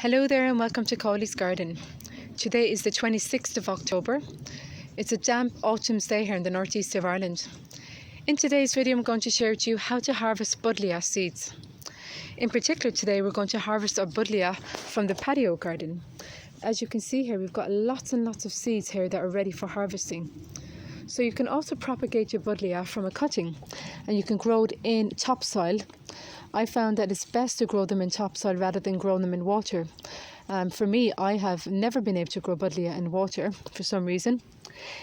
Hello there and welcome to Cauley'sgarden. Today is the 26th of October. It's a damp autumn's day here in the northeast of Ireland. In today's video I'm going to share with you how to harvest Buddleia seeds. In particular today we're going to harvest our Buddleia from the patio garden. As you can see here, we've got lots and lots of seeds here that are ready for harvesting. So you can also propagate your Buddleia from a cutting and you can grow it in topsoil. I found that it's best to grow them in topsoil rather than grow them in water. For me, I have never been able to grow Buddleia in water for some reason.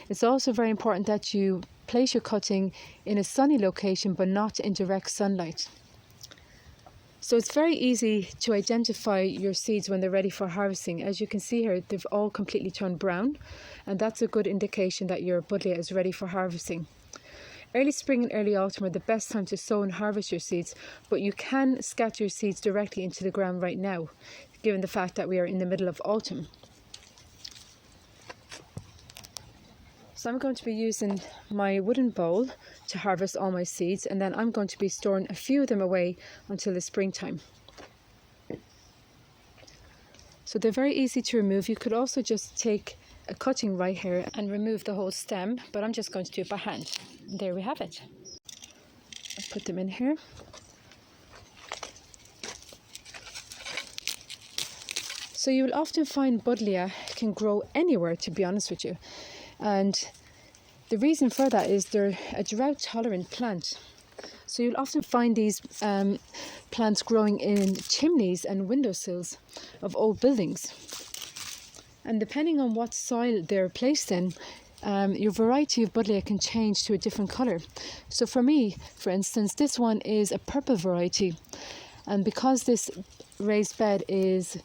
It's also very important that you place your cutting in a sunny location but not in direct sunlight. So it's very easy to identify your seeds when they're ready for harvesting. As you can see here, they've all completely turned brown, and that's a good indication that your Buddleia is ready for harvesting. Early spring and early autumn are the best time to sow and harvest your seeds, but you can scatter your seeds directly into the ground right now, given the fact that we are in the middle of autumn. So I'm going to be using my wooden bowl to harvest all my seeds, and then I'm going to be storing a few of them away until the springtime. So they're very easy to remove. You could also just take a cutting right here and remove the whole stem, but I'm just going to do it by hand. There we have it. I'll put them in here. So you will often find Buddleia can grow anywhere, to be honest with you. And the reason for that is they're a drought tolerant plant. So you'll often find these plants growing in chimneys and windowsills of old buildings. And depending on what soil they're placed in, your variety of Buddleia can change to a different colour. So for me, for instance, this one is a purple variety. And because this raised bed is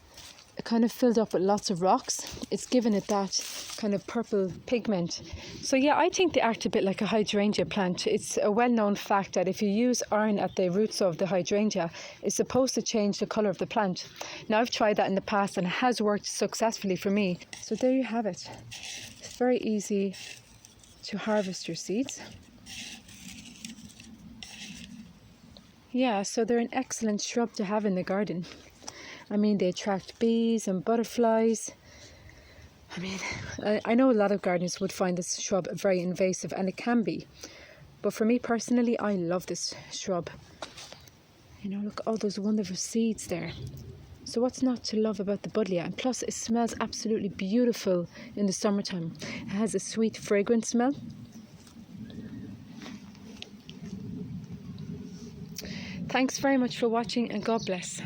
kind of filled up with lots of rocks, it's given it that kind of purple pigment. So yeah, I think they act a bit like a hydrangea plant. It's a well-known fact that if you use iron at the roots of the hydrangea, it's supposed to change the colour of the plant. Now I've tried that in the past and it has worked successfully for me. So there you have it. It's very easy to harvest your seeds. Yeah, so they're an excellent shrub to have in the garden. I mean, they attract bees and butterflies. I mean, I know a lot of gardeners would find this shrub very invasive, and it can be. But for me personally, I love this shrub. You know, look, all those wonderful seeds there. So what's not to love about the Buddleia? And plus, it smells absolutely beautiful in the summertime. It has a sweet, fragrant smell. Thanks very much for watching, and God bless.